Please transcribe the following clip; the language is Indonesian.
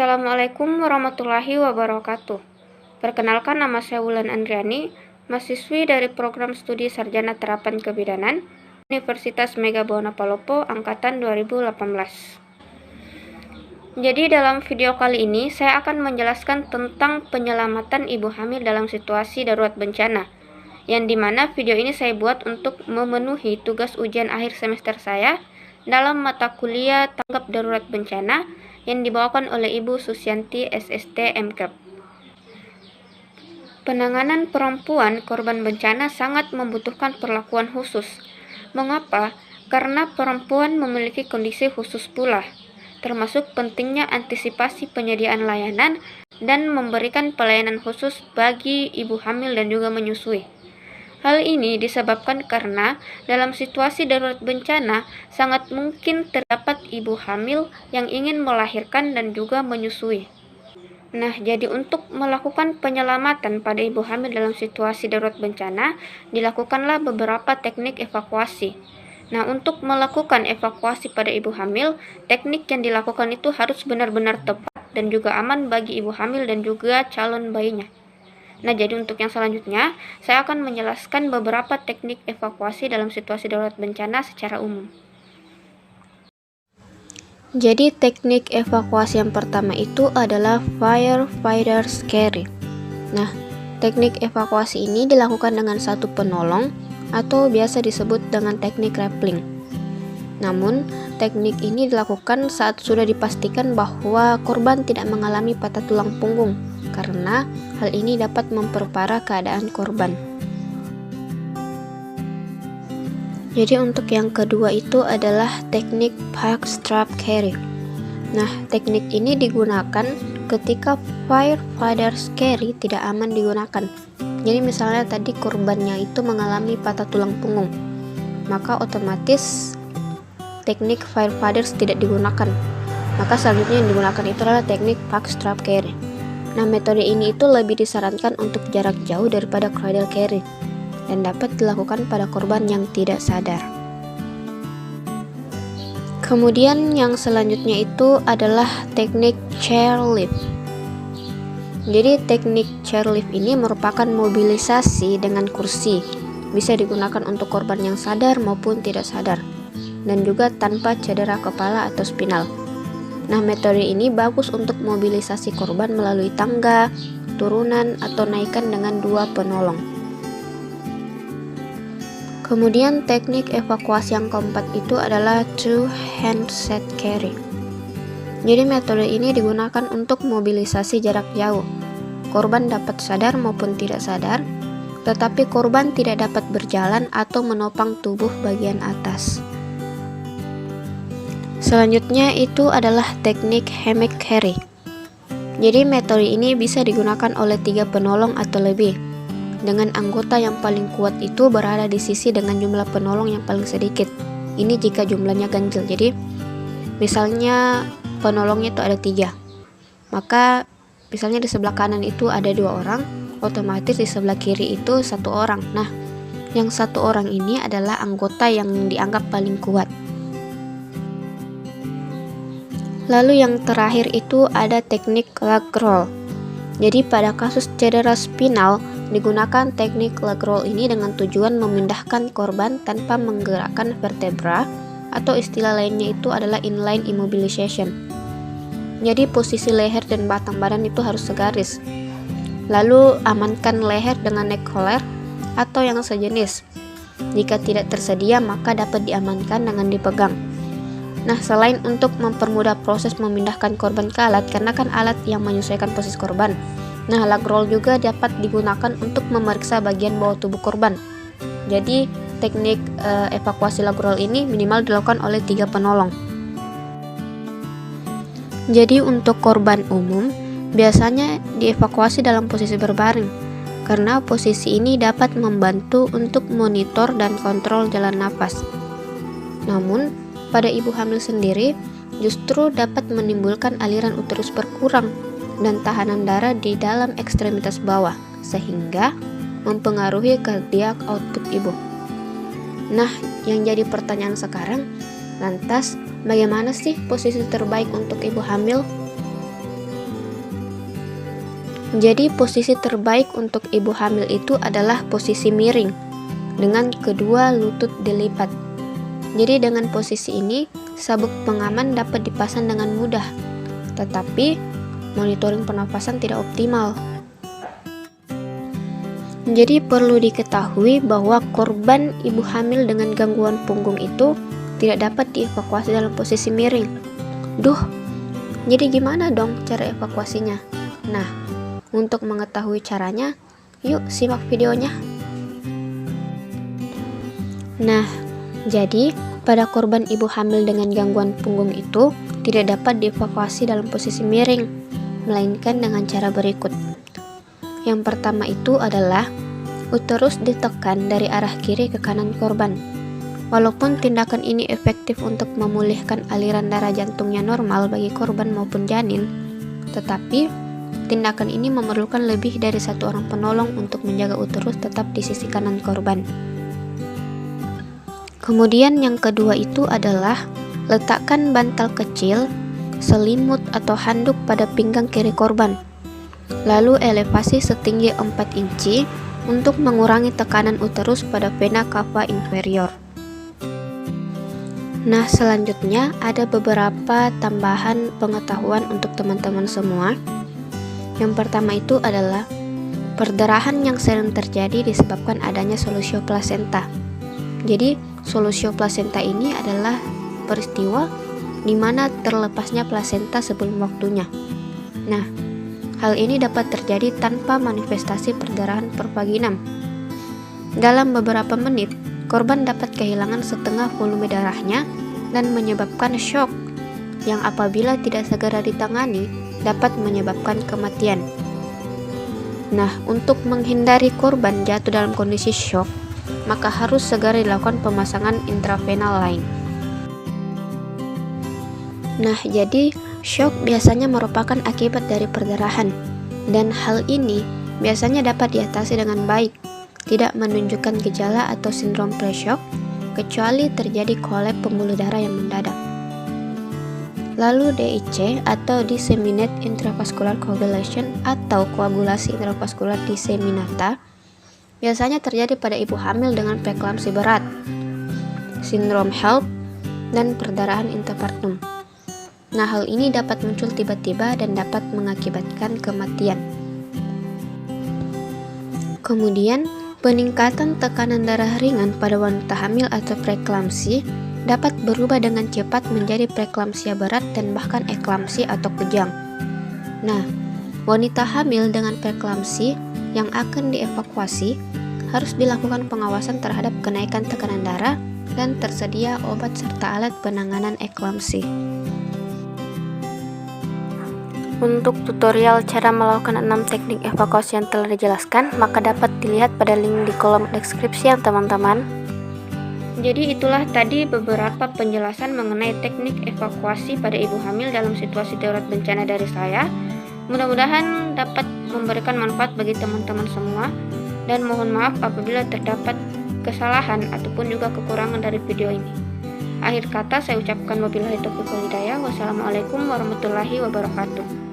Assalamualaikum warahmatullahi wabarakatuh. Perkenalkan, nama saya Wulan Andriani, mahasiswi dari program studi Sarjana Terapan Kebidanan Universitas Megabona Palopo angkatan 2018. Jadi dalam video kali ini saya akan menjelaskan tentang penyelamatan ibu hamil dalam situasi darurat bencana, yang dimana video ini saya buat untuk memenuhi tugas ujian akhir semester saya dalam mata kuliah tanggap darurat bencana yang dibawakan oleh Ibu Susianti SST MKEP. Penanganan perempuan korban bencana sangat membutuhkan perlakuan khusus. Mengapa? Karena perempuan memiliki kondisi khusus pula, termasuk pentingnya antisipasi penyediaan layanan dan memberikan pelayanan khusus bagi ibu hamil dan juga menyusui. Hal ini disebabkan karena dalam situasi darurat bencana sangat mungkin terdapat ibu hamil yang ingin melahirkan dan juga menyusui. Nah, jadi untuk melakukan penyelamatan pada ibu hamil dalam situasi darurat bencana, dilakukanlah beberapa teknik evakuasi. Nah, untuk melakukan evakuasi pada ibu hamil, teknik yang dilakukan itu harus benar-benar tepat dan juga aman bagi ibu hamil dan juga calon bayinya. Nah, jadi untuk yang selanjutnya, saya akan menjelaskan beberapa teknik evakuasi dalam situasi darurat bencana secara umum. Jadi, teknik evakuasi yang pertama itu adalah firefighter's carry. Nah, teknik evakuasi ini dilakukan dengan satu penolong atau biasa disebut dengan teknik rappelling. Namun, teknik ini dilakukan saat sudah dipastikan bahwa korban tidak mengalami patah tulang punggung, karena hal ini dapat memperparah keadaan korban. Jadi untuk yang kedua itu adalah teknik backstrap carry. Nah, teknik ini digunakan ketika firefighter's carry tidak aman digunakan. Jadi misalnya tadi korbannya itu mengalami patah tulang punggung, maka otomatis teknik firefighters tidak digunakan. Maka selanjutnya yang digunakan itu adalah teknik backstrap carry. Nah, metode ini itu lebih disarankan untuk jarak jauh daripada cradle carry dan dapat dilakukan pada korban yang tidak sadar. Kemudian yang selanjutnya itu adalah teknik chairlift. Jadi teknik chairlift ini merupakan mobilisasi dengan kursi. Bisa digunakan untuk korban yang sadar maupun tidak sadar, dan juga tanpa cedera kepala atau spinal. Nah, metode ini bagus untuk mobilisasi korban melalui tangga, turunan, atau naikan dengan dua penolong. Kemudian teknik evakuasi yang keempat itu adalah two handset carry. Jadi metode ini digunakan untuk mobilisasi jarak jauh. Korban dapat sadar maupun tidak sadar, tetapi korban tidak dapat berjalan atau menopang tubuh bagian atas. Selanjutnya itu adalah teknik hammock carry. Jadi metode ini bisa digunakan oleh 3 penolong atau lebih, dengan anggota yang paling kuat itu berada di sisi dengan jumlah penolong yang paling sedikit. Ini jika jumlahnya ganjil. Jadi misalnya penolongnya itu ada 3, maka misalnya di sebelah kanan itu ada 2 orang, otomatis di sebelah kiri itu 1 orang. Nah, yang 1 orang ini adalah anggota yang dianggap paling kuat. Lalu yang terakhir itu ada teknik leg roll. Jadi pada kasus cedera spinal digunakan teknik leg roll ini dengan tujuan memindahkan korban tanpa menggerakkan vertebra, atau istilah lainnya itu adalah inline immobilization. Jadi posisi leher dan batang badan itu harus segaris. Lalu amankan leher dengan neck collar atau yang sejenis. Jika tidak tersedia maka dapat diamankan dengan dipegang. Nah, selain untuk mempermudah proses memindahkan korban ke alat, karena kan alat yang menyesuaikan posisi korban. Nah, leg roll juga dapat digunakan untuk memeriksa bagian bawah tubuh korban. Jadi, teknik evakuasi leg roll ini minimal dilakukan oleh 3 penolong. Jadi, untuk korban umum, biasanya dievakuasi dalam posisi berbaring, karena posisi ini dapat membantu untuk monitor dan kontrol jalan nafas. Namun, pada ibu hamil sendiri justru dapat menimbulkan aliran uterus berkurang dan tahanan darah di dalam ekstremitas bawah, sehingga mempengaruhi cardiac output ibu. Nah, yang jadi pertanyaan sekarang, lantas bagaimana sih posisi terbaik untuk ibu hamil? Jadi posisi terbaik untuk ibu hamil itu adalah posisi miring dengan kedua lutut dilipat. Jadi dengan posisi ini, sabuk pengaman dapat dipasang dengan mudah, tetapi monitoring pernafasan tidak optimal. Jadi perlu diketahui bahwa korban ibu hamil dengan gangguan punggung itu tidak dapat dievakuasi dalam posisi miring. Duh, jadi gimana dong cara evakuasinya? Nah, untuk mengetahui caranya, yuk simak videonya. Nah, jadi pada korban ibu hamil dengan gangguan punggung itu tidak dapat dievakuasi dalam posisi miring, melainkan dengan cara berikut. Yang pertama itu adalah uterus ditekan dari arah kiri ke kanan korban. Walaupun tindakan ini efektif untuk memulihkan aliran darah jantungnya normal bagi korban maupun janin, tetapi tindakan ini memerlukan lebih dari satu orang penolong untuk menjaga uterus tetap di sisi kanan korban. Kemudian yang kedua itu adalah letakkan bantal kecil, selimut atau handuk pada pinggang kiri korban. Lalu elevasi setinggi 4 inci untuk mengurangi tekanan uterus pada vena cava inferior. Nah, selanjutnya ada beberapa tambahan pengetahuan untuk teman-teman semua. Yang pertama itu adalah perdarahan yang sering terjadi disebabkan adanya solusio plasenta. Jadi, solusio plasenta ini adalah peristiwa di mana terlepasnya plasenta sebelum waktunya. Nah, hal ini dapat terjadi tanpa manifestasi perdarahan per vaginam. Dalam beberapa menit, korban dapat kehilangan setengah volume darahnya dan menyebabkan shock yang apabila tidak segera ditangani dapat menyebabkan kematian. Nah, untuk menghindari korban jatuh dalam kondisi shock, maka harus segera dilakukan pemasangan intravenal lain. Nah, jadi shock biasanya merupakan akibat dari perdarahan, dan hal ini biasanya dapat diatasi dengan baik, tidak menunjukkan gejala atau sindrom pre-shock, kecuali terjadi kolap pembuluh darah yang mendadak. Lalu DIC atau Disseminate Intravascular Coagulation atau koagulasi intravaskular disseminata biasanya terjadi pada ibu hamil dengan preeklamsi berat, sindrom HELLP, dan perdarahan interpartum. Nah, hal ini dapat muncul tiba-tiba dan dapat mengakibatkan kematian. Kemudian, peningkatan tekanan darah ringan pada wanita hamil atau preeklamsi dapat berubah dengan cepat menjadi preeklamsia berat dan bahkan eklamsi atau kejang. Nah, wanita hamil dengan preeklamsi yang akan dievakuasi harus dilakukan pengawasan terhadap kenaikan tekanan darah dan tersedia obat serta alat penanganan eklamsi. Untuk tutorial cara melakukan 6 teknik evakuasi yang telah dijelaskan, maka dapat dilihat pada link di kolom deskripsi ya teman-teman. Jadi itulah tadi beberapa penjelasan mengenai teknik evakuasi pada ibu hamil dalam situasi darurat bencana dari saya. Mudah-mudahan dapat memberikan manfaat bagi teman-teman semua, dan mohon maaf apabila terdapat kesalahan ataupun juga kekurangan dari video ini. Akhir kata saya ucapkan wabillahi taufiq wal hidayah. Wassalamualaikum warahmatullahi wabarakatuh.